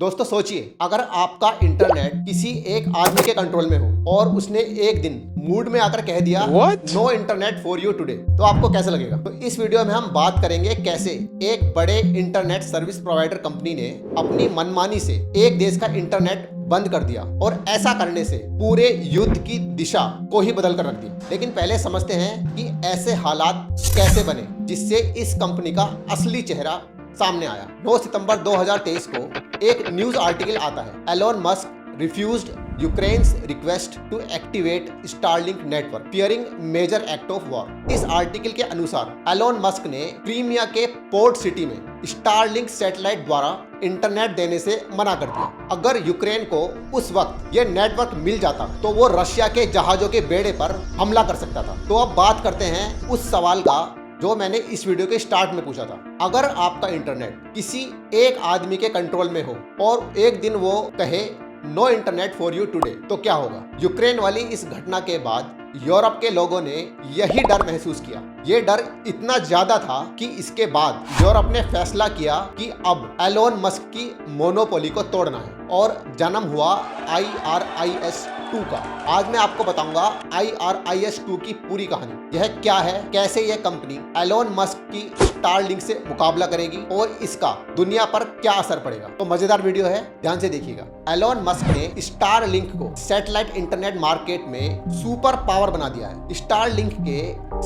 दोस्तों सोचिए, अगर आपका इंटरनेट किसी एक आदमी के कंट्रोल में हो और उसने एक दिन मूड में आकर कह दिया no internet for you today, तो आपको कैसा लगेगा? तो इस वीडियो में हम बात करेंगे कैसे एक बड़े इंटरनेट सर्विस प्रोवाइडर कंपनी ने अपनी मनमानी से एक देश का इंटरनेट बंद कर दिया और ऐसा करने से पूरे युद्ध की दिशा को ही बदल कर रख दी। लेकिन पहले समझते हैं कि ऐसे हालात कैसे बने जिससे इस कंपनी का असली चेहरा सामने आया। 9 सितंबर 2023 को एक न्यूज आर्टिकल आता है, Elon Musk refused Ukraine's request to activate Starlink network fearing major act of war. इस आर्टिकल के अनुसार एलोन मस्क ने क्रीमिया के पोर्ट सिटी में स्टारलिंक सैटेलाइट द्वारा इंटरनेट देने से मना कर दिया। अगर यूक्रेन को उस वक्त यह नेटवर्क मिल जाता तो वो रशिया के जहाजों के बेड़े पर हमला कर सकता था। तो अब बात करते हैं उस सवाल का जो मैंने इस वीडियो के स्टार्ट में पूछा था। अगर आपका इंटरनेट किसी एक आदमी के कंट्रोल में हो और एक दिन वो कहे no internet for you today, तो क्या होगा? यूक्रेन वाली इस घटना के बाद यूरोप के लोगों ने यही डर महसूस किया। ये डर इतना ज्यादा था कि इसके बाद यूरोप ने फैसला किया कि अब एलोन मस्क की मोनोपोली को तोड़ना है और जन्म हुआ IRIS-2 का। आज मैं आपको बताऊंगा IRIS-2 की पूरी कहानी। यह क्या है, कैसे यह कंपनी एलोन मस्क की स्टारलिंक से मुकाबला करेगी और इसका दुनिया पर क्या असर पड़ेगा। तो मजेदार वीडियो है, ध्यान से देखिएगा। एलोन मस्क ने स्टारलिंक को सैटेलाइट इंटरनेट मार्केट में सुपर पावर बना दिया है। स्टारलिंक के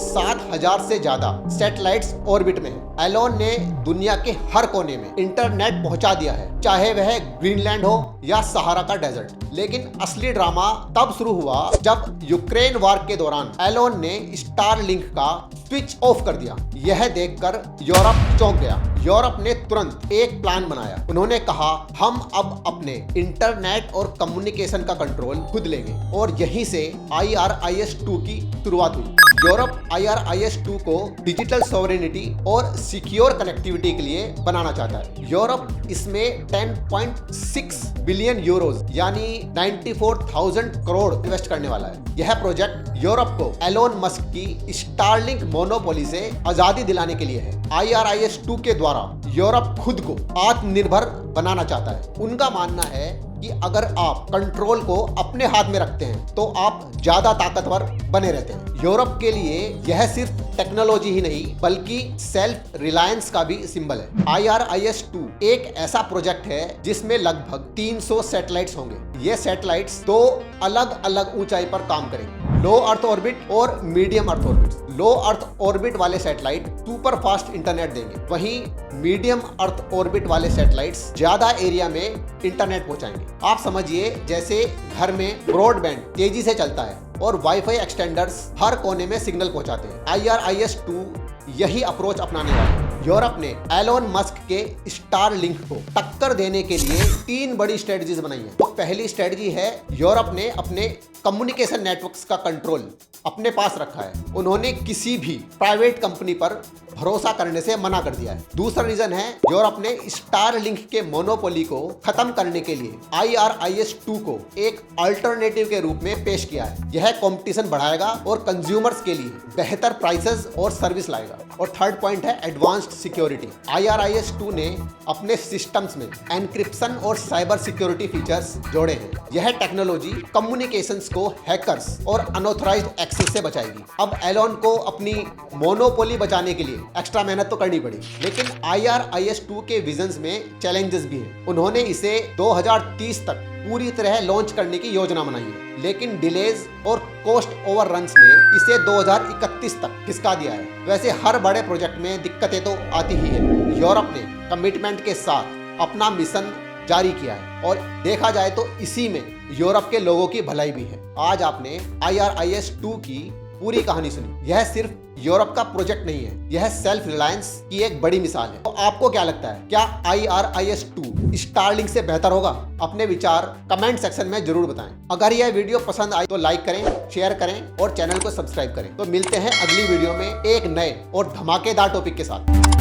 7000 से ज्यादा सैटेलाइट्स ऑर्बिट में है। एलोन ने दुनिया के हर कोने में इंटरनेट पहुंचा दिया है, चाहे वह ग्रीनलैंड हो या सहारा का डेजर्ट। लेकिन असली ड्रामा तब शुरू हुआ जब यूक्रेन वार के दौरान एलोन ने स्टारलिंक का स्विच ऑफ कर दिया। यह देखकर यूरोप चौंक गया। यूरोप ने तुरंत एक प्लान बनाया। उन्होंने कहा, हम अब अपने इंटरनेट और कम्युनिकेशन का कंट्रोल खुद लेंगे और यहीं से IRIS-2 की शुरुआत हुई। यूरोप IRIS-2 को डिजिटल सॉवरेनिटी और सिक्योर कनेक्टिविटी के लिए बनाना चाहता है। यूरोप इसमें 10.6 बिलियन यूरोज यानी 94,000 करोड़ इन्वेस्ट करने वाला है। यह प्रोजेक्ट यूरोप को एलोन मस्क की स्टारलिंक मोनोपोली से आजादी दिलाने के लिए है। IRIS-2 के द्वारा यूरोप खुद को आत्मनिर्भर बनाना चाहता है। उनका मानना है कि अगर आप कंट्रोल को अपने हाथ में रखते हैं तो आप ज्यादा ताकतवर बने रहते हैं। यूरोप के लिए यह सिर्फ टेक्नोलॉजी ही नहीं बल्कि सेल्फ रिलायंस का भी सिंबल है। IRIS-2 एक ऐसा प्रोजेक्ट है जिसमें लगभग 300 सैटेलाइट्स होंगे। ये सैटेलाइट्स दो अलग अलग ऊंचाई पर काम करेंगे, लो अर्थ ऑर्बिट और मीडियम अर्थ ऑर्बिट। लो अर्थ ऑर्बिट वाले सैटेलाइट सुपर फास्ट इंटरनेट देंगे, वहीं मीडियम अर्थ ऑर्बिट वाले सैटेलाइट्स ज्यादा एरिया में इंटरनेट पहुंचाएंगे। आप समझिए जैसे घर में ब्रॉडबैंड तेजी से चलता है और वाईफाई एक्सटेंडर्स हर कोने में सिग्नल पहुंचाते हैं। IRIS-2 यही अप्रोच अपनाने वाला है। यूरोप ने एलोन मस्क के स्टारलिंक को टक्कर देने के लिए 3 बड़ी स्ट्रेटजीज बनाई है। तो पहली स्ट्रेटजी है, यूरोप ने अपने कम्युनिकेशन नेटवर्क्स का कंट्रोल अपने पास रखा है। उन्होंने किसी भी प्राइवेट कंपनी पर भरोसा करने से मना कर दिया है। दूसरा रीजन है, यूरोप ने स्टारलिंक के मोनोपोली को खत्म करने के लिए IRIS-2 को एक अल्टरनेटिव के रूप में पेश किया है। यह कंपटीशन बढ़ाएगा और कंज्यूमर्स के लिए बेहतर प्राइसेस और सर्विस लाएगा। और थर्ड पॉइंट है एडवांस्ड सिक्योरिटी। IRIS-2 ने अपने सिस्टम्स में एनक्रिप्शन और साइबर सिक्योरिटी फीचर्स जोड़े हैं। यह टेक्नोलॉजी कम्युनिकेशंस को हैकर्स और अनऑथराइज्ड एक्सेस से बचाएगी। अब एलोन को अपनी मोनोपोली बचाने के लिए एक्स्ट्रा मेहनत तो करनी पड़ी, लेकिन IRIS-2 के विजन्स में चैलेंजेस भी हैं। उन्होंने इसे 2030 तक पूरी तरह लॉन्च करने की योजना बनाई है, लेकिन डिलेज और कॉस्ट ओवररन्स ने इसे 2031 तक खिसका दिया है। वैसे हर बड़े प्रोजेक्ट में दिक्कतें तो आती ही है। यूरोप ने कमिटमेंट के साथ अपना मिशन जारी किया है और देखा जाए तो इसी में यूरोप के लोगों की भलाई भी है। आज आपने IRIS-2 की पूरी कहानी सुनी। यह सिर्फ यूरोप का प्रोजेक्ट नहीं है, यह सेल्फ रिलायंस की एक बड़ी मिसाल है। तो आपको क्या लगता है, क्या IRIS-2 स्टारलिंक से बेहतर होगा? अपने विचार कमेंट सेक्शन में जरूर बताएं। अगर यह वीडियो पसंद आई तो लाइक करें, शेयर करें और चैनल को सब्सक्राइब करें। तो मिलते हैं अगली वीडियो में एक नए और धमाकेदार टॉपिक के साथ।